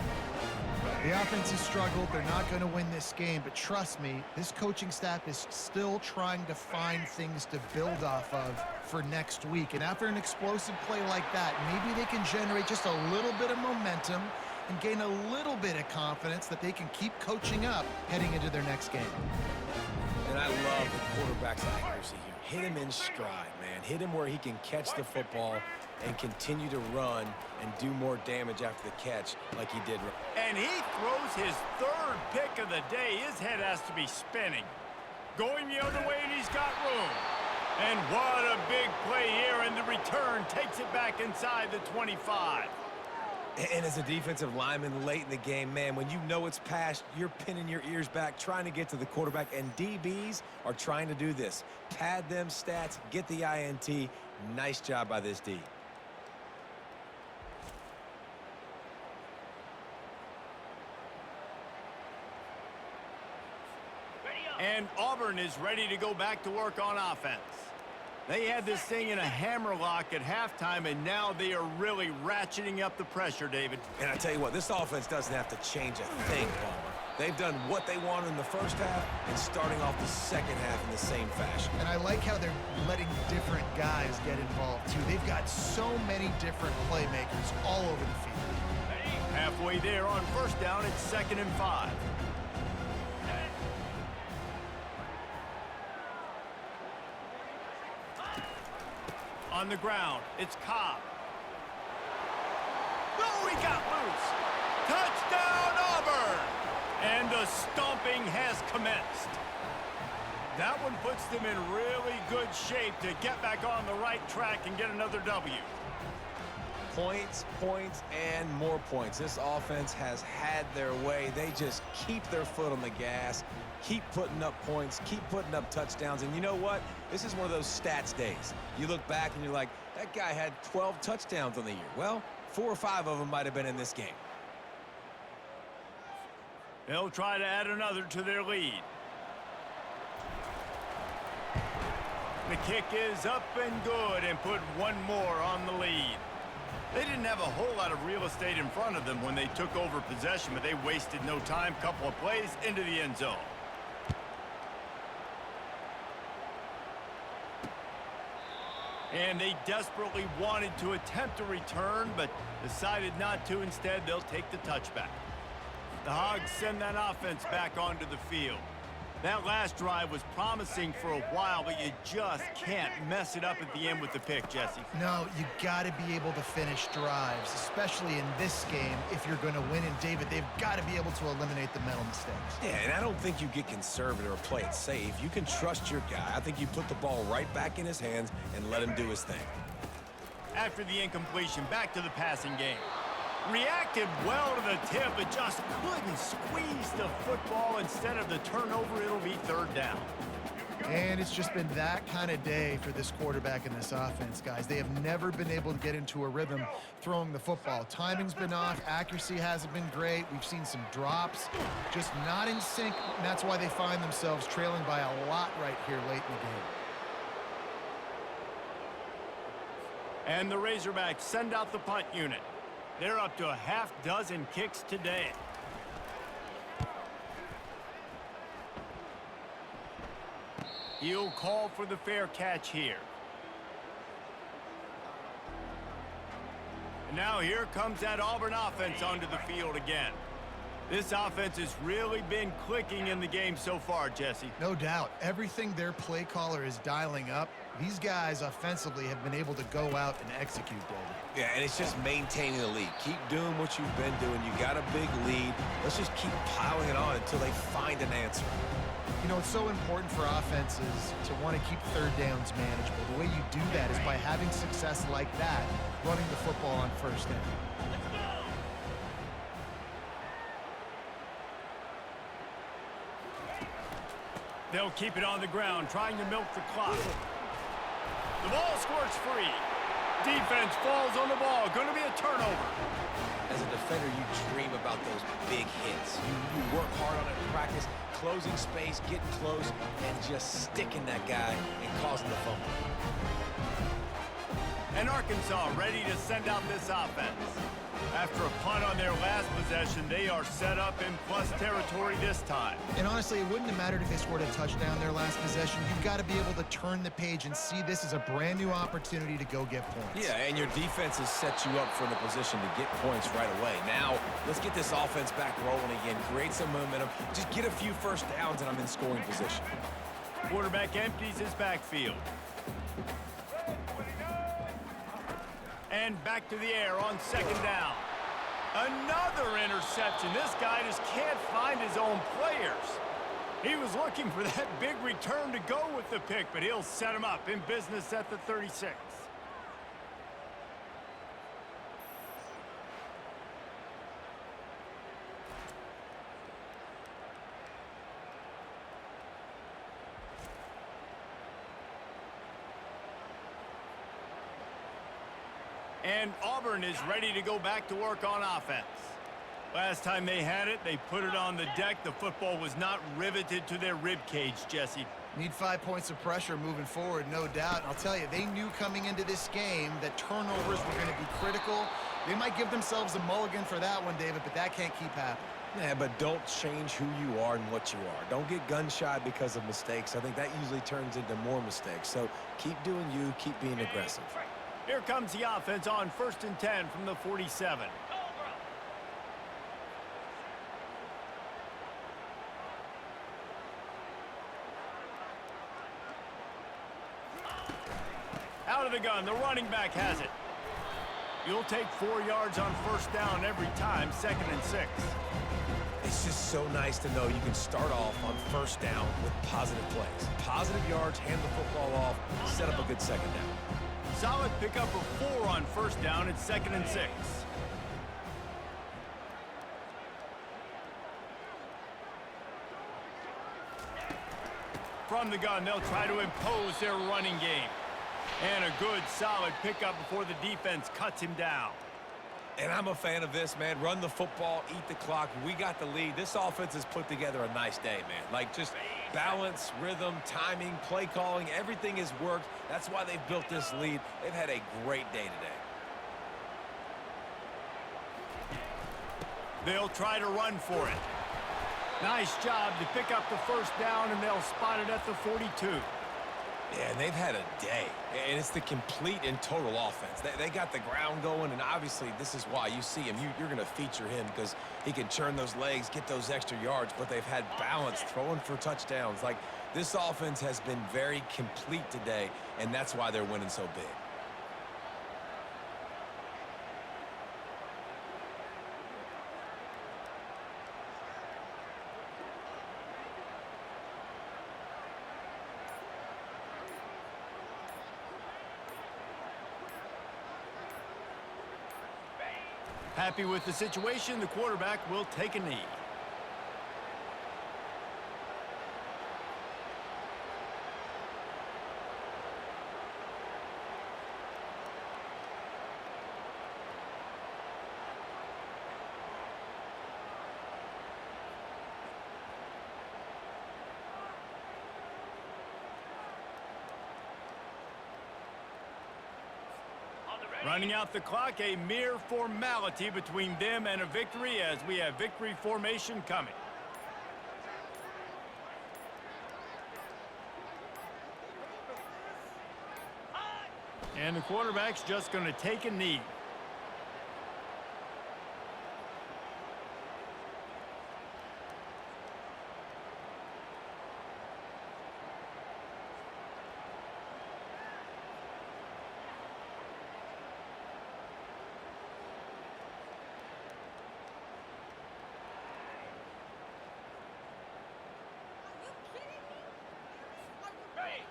The offense has struggled. They're not going to win this game, but trust me, this coaching staff is still trying to find things to build off of for next week. And after an explosive play like that, maybe they can generate just a little bit of momentum and gain a little bit of confidence that they can keep coaching up heading into their next game. And I love the quarterback's accuracy here. Hit him in stride, man. Hit him where he can catch the football and continue to run and do more damage after the catch like he did. And he throws his third pick of the day. His head has to be spinning. Going the other way, and he's got room. And what a big play here, and the return takes it back inside the 25. And as a defensive lineman late in the game, man, when you know it's past, you're pinning your ears back, trying to get to the quarterback, and DBs are trying to do this. Pad them stats, get the INT. Nice job by this D. And Auburn is ready to go back to work on offense. They had this thing in a hammerlock at halftime, and now they are really ratcheting up the pressure, David. And I tell you what, this offense doesn't have to change a thing, Palmer. They've done what they wanted in the first half and starting off the second half in the same fashion. And I like how they're letting different guys get involved, too. They've got so many different playmakers all over the field. Halfway there on first down, it's 2nd and 5. On the ground, it's Cobb. Oh, he got loose. Touchdown, Auburn! And the stomping has commenced. That one puts them in really good shape to get back on the right track and get another W. Points, points, and more points. This offense has had their way. They just keep their foot on the gas, keep putting up points, keep putting up touchdowns. And you know what? This is one of those stats days. You look back and you're like, that guy had 12 touchdowns on the year. Well, 4 or 5 of them might have been in this game. They'll try to add another to their lead. The kick is up and good and put one more on the lead. They didn't have a whole lot of real estate in front of them when they took over possession, but they wasted no time. Couple of plays into the end zone. And they desperately wanted to attempt a return, but decided not to. Instead, they'll take the touchback. The Hogs send that offense back onto the field. That last drive was promising for a while, but you just can't mess it up at the end with the pick, Jesse. No, you got to be able to finish drives, especially in this game if you're going to win. And, David, they've got to be able to eliminate the mental mistakes. Yeah, and I don't think you get conservative or play it safe. You can trust your guy. I think you put the ball right back in his hands and let him do his thing. After the incompletion, back to the passing game. Reacted well to the tip, but just couldn't squeeze the football. Instead of the turnover, it'll be third down. And it's just been that kind of day for this quarterback and this offense, guys. They have never been able to get into a rhythm throwing the football. Timing's been off. Accuracy hasn't been great. We've seen some drops, just not in sync. And that's why they find themselves trailing by a lot right here late in the game. And the Razorbacks send out the punt unit. They're up to a half dozen kicks today. He'll call for the fair catch here. And now here comes that Auburn offense onto the field again. This offense has really been clicking in the game so far, Jesse. No doubt. Everything their play caller is dialing up, these guys offensively have been able to go out and execute, David. Yeah, and it's just maintaining the lead. Keep doing what you've been doing. You got a big lead. Let's just keep piling it on until they find an answer. You know, it's so important for offenses to want to keep third downs manageable. The way you do that is by having success like that, running the football on first down. They'll keep it on the ground, trying to milk the clock. The ball squirts free. Defense falls on the ball. Going to be a turnover. As a defender, you dream about those big hits. You work hard on it in practice, closing space, getting close, and just sticking that guy and causing the fumble. And Arkansas ready to send out this offense. After a punt on their last possession, they are set up in plus territory this time. And honestly, it wouldn't have mattered if they scored a touchdown their last possession. You've got to be able to turn the page and see this as a brand new opportunity to go get points. Yeah, and your defense has set you up for the position to get points right away. Now, let's get this offense back rolling again, create some momentum, just get a few first downs, and I'm in scoring position. Quarterback empties his backfield. And back to the air on second down. Another interception. This guy just can't find his own players. He was looking for that big return to go with the pick, but he'll set him up in business at the 36. And Auburn is ready to go back to work on offense. Last time they had it, they put it on the deck. The football was not riveted to their rib cage, Jesse. Need 5 points of pressure moving forward, no doubt. And I'll tell you, they knew coming into this game that turnovers were going to be critical. They might give themselves a mulligan for that one, David, but that can't keep happening. Yeah, but don't change who you are and what you are. Don't get gun-shy because of mistakes. I think that usually turns into more mistakes. So keep doing you, keep being aggressive. Here comes the offense on 1st and 10 from the 47. Out of the gun, the running back has it. You'll take 4 yards on first down every time, 2nd and 6. It's just so nice to know you can start off on first down with positive plays. Positive yards, hand the football off, set up a good second down. Solid pickup of 4 on first down. It's 2nd and 6. From the gun, they'll try to impose their running game. And a good, solid pickup before the defense cuts him down. And I'm a fan of this, man. Run the football, eat the clock. We got the lead. This offense has put together a nice day, man. Like, just balance, rhythm, timing, play calling, everything has worked. That's why they've built this lead. They've had a great day today. They'll try to run for it. Nice job to pick up the first down, and they'll spot it at the 42. Yeah, and they've had a day, and it's the complete and total offense. They got the ground going, and obviously this is why you see him. You're going to feature him because he can churn those legs, get those extra yards, but they've had balance, throwing for touchdowns. Like, this offense has been very complete today, and that's why they're winning so big. Happy with the situation, the quarterback will take a knee. Running out the clock, a mere formality between them and a victory as we have victory formation coming. And the quarterback's just going to take a knee.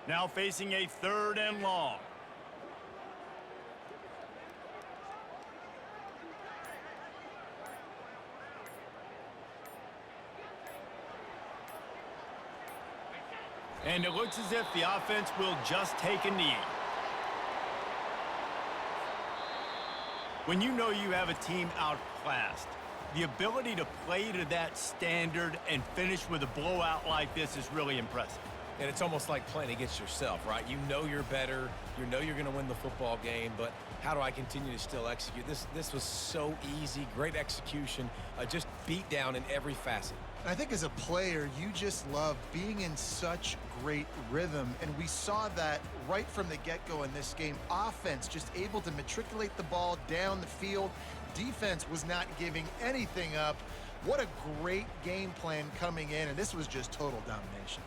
Now facing a 3rd and long. And it looks as if the offense will just take a knee. When you know you have a team outclassed, the ability to play to that standard and finish with a blowout like this is really impressive. And it's almost like playing against yourself, right? You know you're better. You know you're going to win the football game, but how do I continue to still execute? This was so easy, great execution, just beat down in every facet. I think as a player, you just love being in such great rhythm, and we saw that right from the get-go in this game. Offense just able to matriculate the ball down the field. Defense was not giving anything up. What a great game plan coming in, and this was just total domination.